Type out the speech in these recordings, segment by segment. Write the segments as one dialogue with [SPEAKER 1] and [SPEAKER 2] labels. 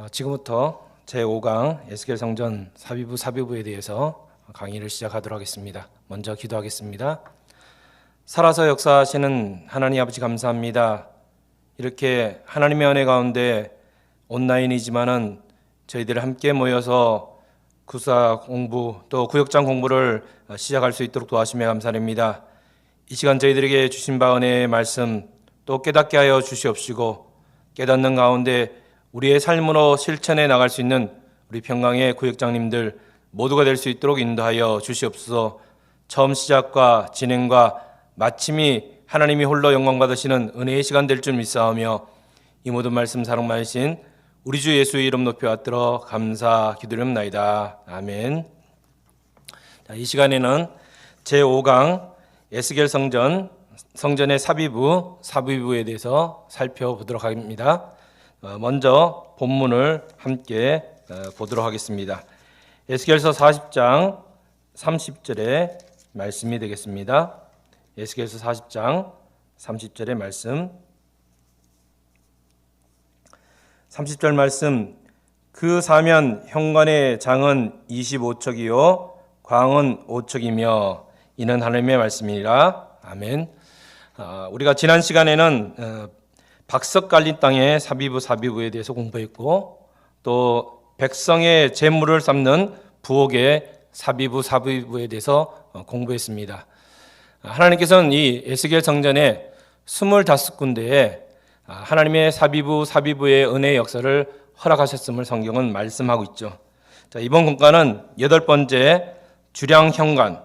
[SPEAKER 1] 지금부터 제5강 에스겔 성전 사비부에 대해서 강의를 시작하도록 하겠습니다. 먼저 기도하겠습니다. 살아서 역사하시는 하나님 아버지 감사합니다. 이렇게 하나님의 은혜 가운데 온라인이지만은 저희들 함께 모여서 구사 공부 또 구역장 공부를 시작할 수 있도록 도와주시며 감사드립니다. 이 시간 저희들에게 주신 바 은혜의 말씀 또 깨닫게 하여 주시옵시고 깨닫는 가운데 우리의 삶으로 실천해 나갈 수 있는 우리 평강의 구역장님들 모두가 될 수 있도록 인도하여 주시옵소서. 처음 시작과 진행과 마침이 하나님이 홀로 영광 받으시는 은혜의 시간 될 줄 믿사오며 이 모든 말씀 사랑 많으신 우리 주 예수의 이름 높여 받들어 감사 기도드립나이다. 아멘. 이 시간에는 제5강 에스겔 성전의 사비부에 대해서 살펴보도록 합니다. 먼저 본문을 함께 보도록 하겠습니다. 에스겔서 40장 30절의 말씀이 되겠습니다. 에스겔서 40장 30절의 말씀. 30절 말씀. 그 사면 현관의 장은 25척이요 광은 5척이며 이는 하나님의 말씀이라. 아멘. 우리가 지난 시간에는 박석 갈린 땅의 사비부에 대해서 공부했고 또 백성의 재물을 쌓는 부옥의 사비부에 대해서 공부했습니다. 하나님께서는 이 에스겔 성전에 25군데에 하나님의 사비부의 은혜의 역사를 허락하셨음을 성경은 말씀하고 있죠. 자, 이번 공과는 8번째 주량현관,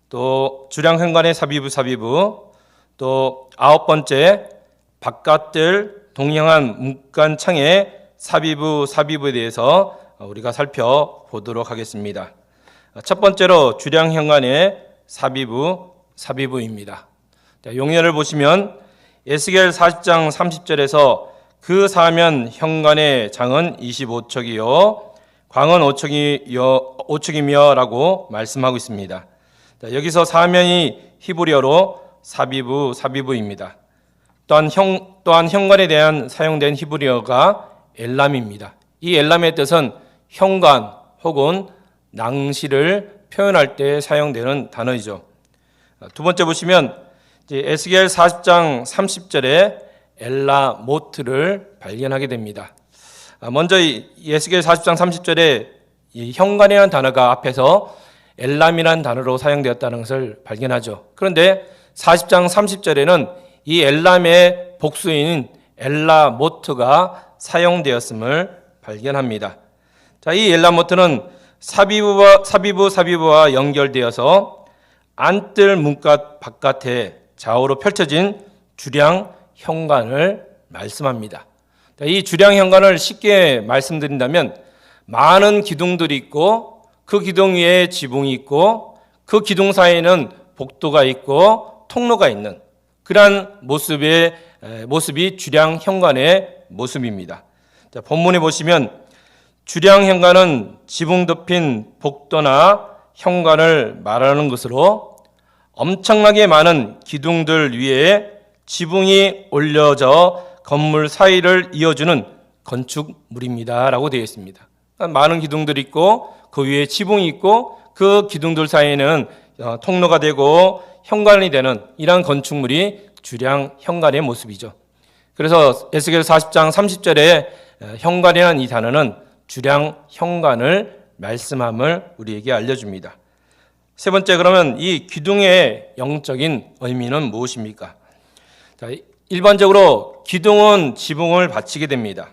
[SPEAKER 1] 또 주량현관의 사비부, 또 9번째 바깥들 동향한 문간창의 사비부에 대해서 우리가 살펴보도록 하겠습니다. 첫 번째로 주량현관의 사비부입니다. 용례를 보시면 에스겔 40장 30절에서 그 사면 현관의 장은 25척이요 광은 5척이며 라고 말씀하고 있습니다. 여기서 사면이 히브리어로 사비부입니다. 또한 현관에 대한 사용된 히브리어가 엘람입니다. 이 엘람의 뜻은 현관 혹은 낭실을 표현할 때 사용되는 단어이죠. 두 번째 보시면 에스겔 40장 30절에 엘라모트를 발견하게 됩니다. 먼저 에스겔 40장 30절에 이 현관이라는 단어가 앞에서 엘람이라는 단어로 사용되었다는 것을 발견하죠. 그런데 40장 30절에는 이 엘람의 복수인 엘라모트가 사용되었음을 발견합니다. 자, 이 엘라모트는 사비부와 연결되어서 안뜰 문갓 바깥에 좌우로 펼쳐진 주량 현관을 말씀합니다. 이 주량 현관을 쉽게 말씀드린다면 많은 기둥들이 있고 그 기둥 위에 지붕이 있고 그 기둥 사이에는 복도가 있고 통로가 있는 그러한 모습이 주량 현관의 모습입니다. 자, 본문에 보시면 주량 현관은 지붕 덮인 복도나 현관을 말하는 것으로 엄청나게 많은 기둥들 위에 지붕이 올려져 건물 사이를 이어주는 건축물입니다 라고 되어 있습니다. 많은 기둥들이 있고 그 위에 지붕이 있고 그 기둥들 사이에는 통로가 되고 현관이 되는 이러한 건축물이 주량 현관의 모습이죠. 그래서 에스겔 40장 30절에 현관이라는 이 단어는 주량 현관을 말씀함을 우리에게 알려줍니다. 세 번째, 그러면 이 기둥의 영적인 의미는 무엇입니까? 자, 일반적으로 기둥은 지붕을 받치게 됩니다.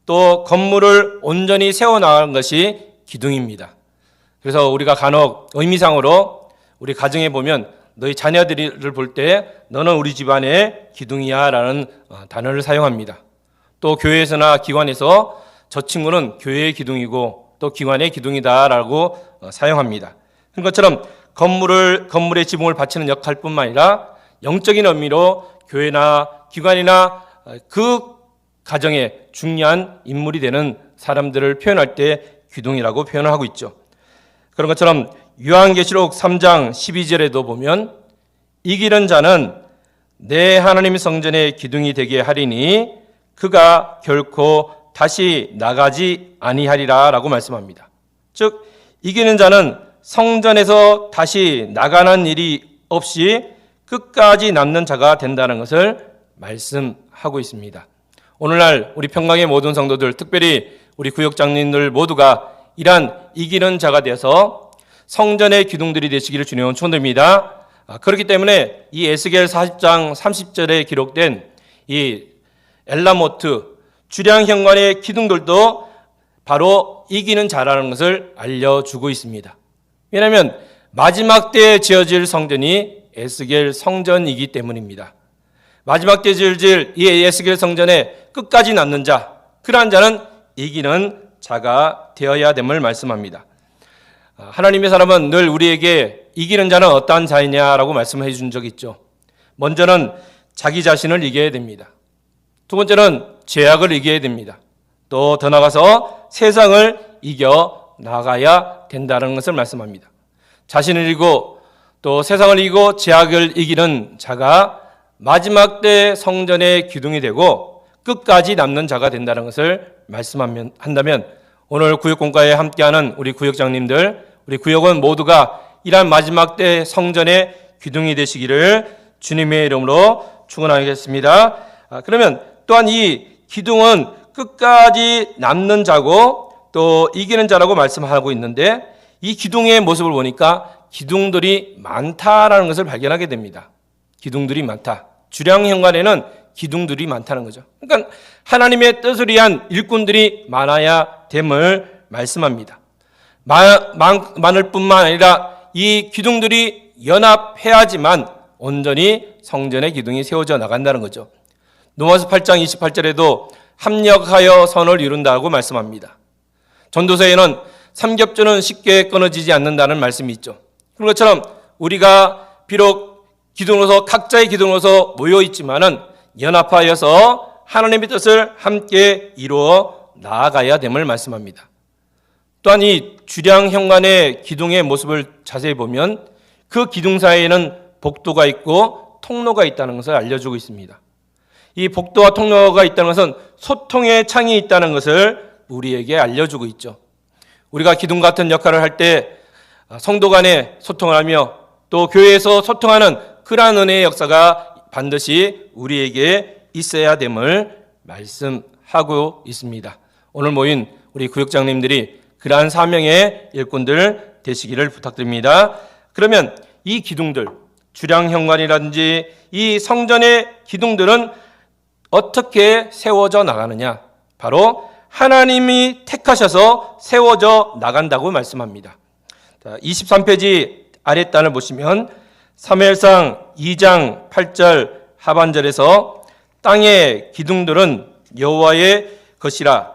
[SPEAKER 1] 또 건물을 온전히 세워나가는 것이 기둥입니다. 그래서 우리가 간혹 의미상으로 우리 가정에 보면 너희 자녀들을 볼 때 너는 우리 집안의 기둥이야 라는 단어를 사용합니다. 또 교회에서나 기관에서 저 친구는 교회의 기둥이고 또 기관의 기둥이다 라고 사용합니다. 그런 것처럼 건물의 지붕을 받치는 역할뿐만 아니라 영적인 의미로 교회나 기관이나 그 가정에 중요한 인물이 되는 사람들을 표현할 때 기둥이라고 표현을 하고 있죠. 그런 것처럼 요한계시록 3장 12절에도 보면 이기는 자는 내 하나님의 성전의 기둥이 되게 하리니 그가 결코 다시 나가지 아니하리라 라고 말씀합니다. 즉 이기는 자는 성전에서 다시 나가는 일이 없이 끝까지 남는 자가 된다는 것을 말씀하고 있습니다. 오늘날 우리 평강의 모든 성도들, 특별히 우리 구역장님들 모두가 이러한 이기는 자가 되어서 성전의 기둥들이 되시기를 주님은 축원드립니다. 그렇기 때문에 이 에스겔 40장 30절에 기록된 이 엘라모트 주량 현관의 기둥들도 바로 이기는 자라는 것을 알려주고 있습니다. 왜냐하면 마지막 때에 지어질 성전이 에스겔 성전이기 때문입니다. 마지막 때에 지어질 이 에스겔 성전에 끝까지 남는 자, 그러한 자는 이기는 자가 되어야 됨을 말씀합니다. 하나님의 사람은 늘 우리에게 이기는 자는 어떠한 자이냐라고 말씀해 준 적이 있죠. 먼저는 자기 자신을 이겨야 됩니다. 두 번째는 죄악을 이겨야 됩니다. 또 더 나아가서 세상을 이겨 나가야 된다는 것을 말씀합니다. 자신을 이기고 또 세상을 이기고 죄악을 이기는 자가 마지막 때 성전의 기둥이 되고 끝까지 남는 자가 된다는 것을 말씀한다면 오늘 구역공과에 함께하는 우리 구역장님들, 우리 구역원 모두가 이러한 마지막 때 성전의 기둥이 되시기를 주님의 이름으로 축원하겠습니다. 그러면 또한 이 기둥은 끝까지 남는 자고 또 이기는 자라고 말씀하고 있는데 이 기둥의 모습을 보니까 기둥들이 많다라는 것을 발견하게 됩니다. 기둥들이 많다. 주량 현관에는 기둥들이 많다는 거죠. 그러니까 하나님의 뜻을 위한 일꾼들이 많아야 됨을 말씀합니다. 많을 뿐만 아니라 이 기둥들이 연합해야지만 온전히 성전의 기둥이 세워져 나간다는 거죠. 로마서 8장 28절에도 합력하여 선을 이룬다고 말씀합니다. 전도서에는 삼겹줄은 쉽게 끊어지지 않는다는 말씀이 있죠. 그런 것처럼 우리가 비록 기둥으로서 각자의 기둥으로서 모여 있지만은 연합하여서 하나님의 뜻을 함께 이루어 나아가야 됨을 말씀합니다. 또한 이 주량 현관의 기둥의 모습을 자세히 보면 그 기둥 사이에는 복도가 있고 통로가 있다는 것을 알려주고 있습니다. 이 복도와 통로가 있다는 것은 소통의 창이 있다는 것을 우리에게 알려주고 있죠. 우리가 기둥 같은 역할을 할 때 성도 간에 소통을 하며 또 교회에서 소통하는 그러한 은혜의 역사가 반드시 우리에게 있어야 됨을 말씀하고 있습니다. 오늘 모인 우리 구역장님들이 그러한 사명의 일꾼들 되시기를 부탁드립니다. 그러면 이 기둥들, 주량 현관이라든지 이 성전의 기둥들은 어떻게 세워져 나가느냐? 바로 하나님이 택하셔서 세워져 나간다고 말씀합니다. 23페이지 아랫단을 보시면 사무엘상 2장 8절 하반절에서 땅의 기둥들은 여호와의 것이라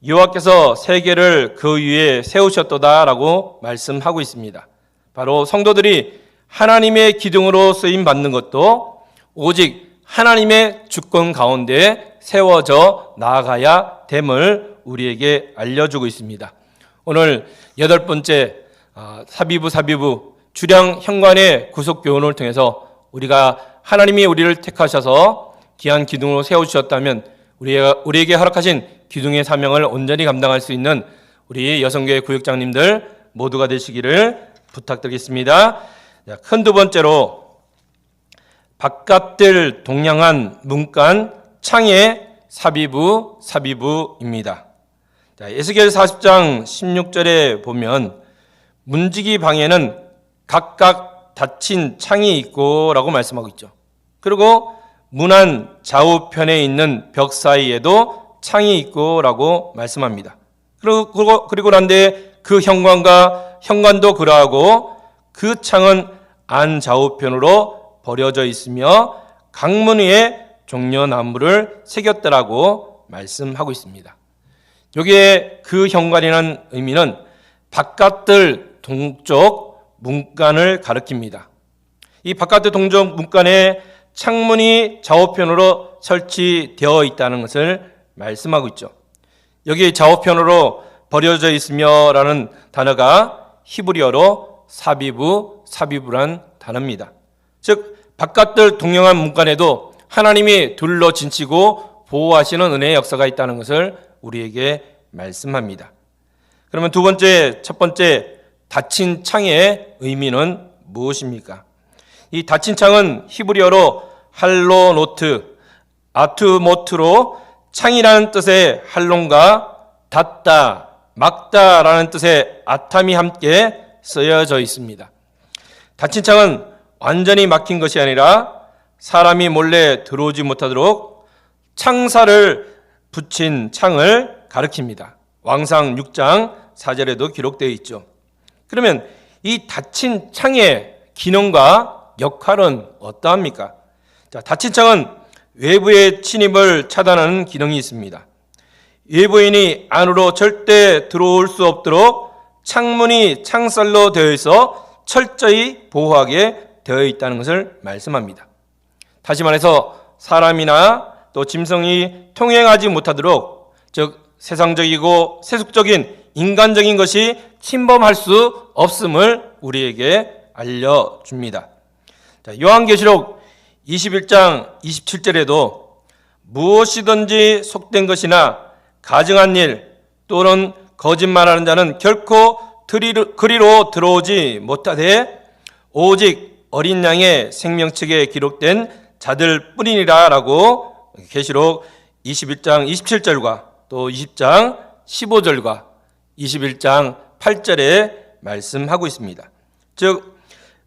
[SPEAKER 1] 여호와께서 세계를 그 위에 세우셨도다라고 말씀하고 있습니다. 바로 성도들이 하나님의 기둥으로 쓰임 받는 것도 오직 하나님의 주권 가운데 세워져 나아가야 됨을 우리에게 알려주고 있습니다. 오늘 8번째 사비부 주량 현관의 구속 교훈을 통해서 우리가 하나님이 우리를 택하셔서 귀한 기둥으로 세워주셨다면 우리에게 허락하신 기둥의 사명을 온전히 감당할 수 있는 우리 여성교회 구역장님들 모두가 되시기를 부탁드리겠습니다. 큰 두 번째로 바깥들 동양한 문간 창의 사비부입니다. 에스겔 40장 16절에 보면 문지기 방에는 각각 닫힌 창이 있고 라고 말씀하고 있죠. 그리고 문안 좌우편에 있는 벽 사이에도 창이 있고 라고 말씀합니다. 그리고 난데 그 현관도 그러하고 그 창은 안 좌우편으로 버려져 있으며 강문 위에 종려나무를 새겼더라고 말씀하고 있습니다. 여기에 그 현관이라는 의미는 바깥들 동쪽 문간을 가리킵니다. 이 바깥들 동쪽 문간에 창문이 좌우편으로 설치되어 있다는 것을 말씀하고 있죠. 여기 좌우편으로 버려져 있으며 라는 단어가 히브리어로 사비부란 단어입니다. 즉 바깥들 동양한 문간에도 하나님이 둘러 진치고 보호하시는 은혜의 역사가 있다는 것을 우리에게 말씀합니다. 그러면 첫 번째 닫힌 창의 의미는 무엇입니까? 이 닫힌 창은 히브리어로 할로노트, 아투모트로 창이라는 뜻의 할론과 닫다, 막다라는 뜻의 아탐이 함께 쓰여져 있습니다. 닫힌 창은 완전히 막힌 것이 아니라 사람이 몰래 들어오지 못하도록 창살을 붙인 창을 가리킵니다. 왕상 6장 4절에도 기록되어 있죠. 그러면 이 닫힌 창의 기능과 역할은 어떠합니까? 자, 닫힌 창은 외부의 침입을 차단하는 기능이 있습니다. 외부인이 안으로 절대 들어올 수 없도록 창문이 창살로 되어 있어 철저히 보호하게 되어 있다는 것을 말씀합니다. 다시 말해서 사람이나 또 짐승이 통행하지 못하도록, 즉 세상적이고 세속적인 인간적인 것이 침범할 수 없음을 우리에게 알려줍니다. 요한계시록 21장 27절에도 무엇이든지 속된 것이나 가증한 일 또는 거짓말하는 자는 결코 그리로 들어오지 못하되 오직 어린 양의 생명책에 기록된 자들 뿐이니라 라고 계시록 21장 27절과 또 20장 15절과 21장 8절에 말씀하고 있습니다. 즉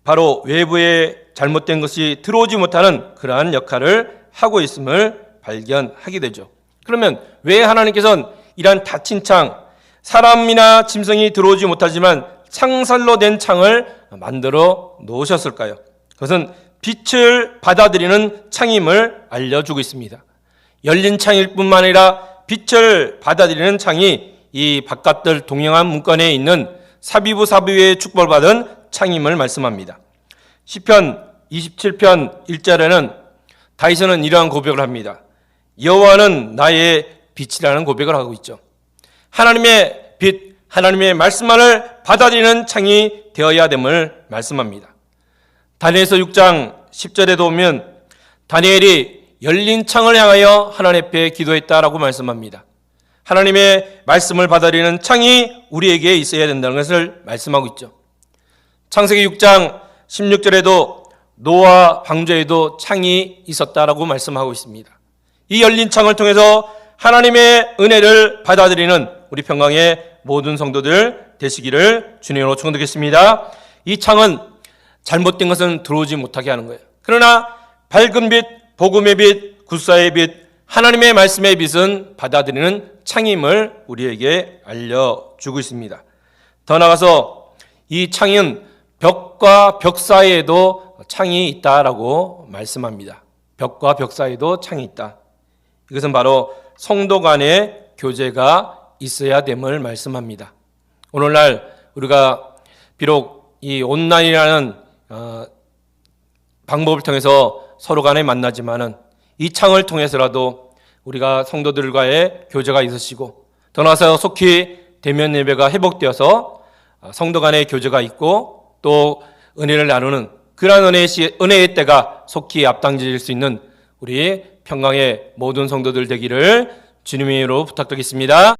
[SPEAKER 1] 바로 외부에 잘못된 것이 들어오지 못하는 그러한 역할을 하고 있음을 발견하게 되죠. 그러면 왜 하나님께서는 이러한 닫힌 창, 사람이나 짐승이 들어오지 못하지만 창살로 된 창을 만들어 놓으셨을까요? 그것은 빛을 받아들이는 창임을 알려주고 있습니다. 열린 창일 뿐만 아니라 빛을 받아들이는 창이 이 바깥들 동양한 문간에 있는 사비부 사비의 축복을 받은 창임을 말씀합니다. 시편 27편 1절에는 다윗은 이러한 고백을 합니다. 여호와는 나의 빛이라는 고백을 하고 있죠. 하나님의 빛, 하나님의 말씀만을 받아들이는 창이 되어야 됨을 말씀합니다. 다니엘서 6장 10절에도 보면 다니엘이 열린 창을 향하여 하나님 앞에 기도했다라고 말씀합니다. 하나님의 말씀을 받아들이는 창이 우리에게 있어야 된다는 것을 말씀하고 있죠. 창세기 6장 16절에도 노아 방주에도 창이 있었다라고 말씀하고 있습니다. 이 열린 창을 통해서 하나님의 은혜를 받아들이는 우리 평강의 모든 성도들 되시기를 주님으로 축원드리겠습니다. 이 창은 잘못된 것은 들어오지 못하게 하는 거예요. 그러나 밝은 빛, 복음의 빛, 구사의 빛, 하나님의 말씀의 빛은 받아들이는 창임을 우리에게 알려주고 있습니다. 더 나아가서 이 창은 벽과 벽 사이에도 창이 있다라고 말씀합니다. 벽과 벽 사이에도 창이 있다. 이것은 바로 성도 간의 교제가 있어야 됨을 말씀합니다. 오늘날 우리가 비록 이 온라인이라는 방법을 통해서 서로 간에 만나지만은 이 창을 통해서라도 우리가 성도들과의 교제가 있으시고 더 나아서 속히 대면 예배가 회복되어서 성도 간의 교제가 있고 또 은혜를 나누는 그러한 은혜의 때가 속히 앞당겨질 수 있는 우리 평강의 모든 성도들 되기를 주님의 이름으로 부탁드리겠습니다.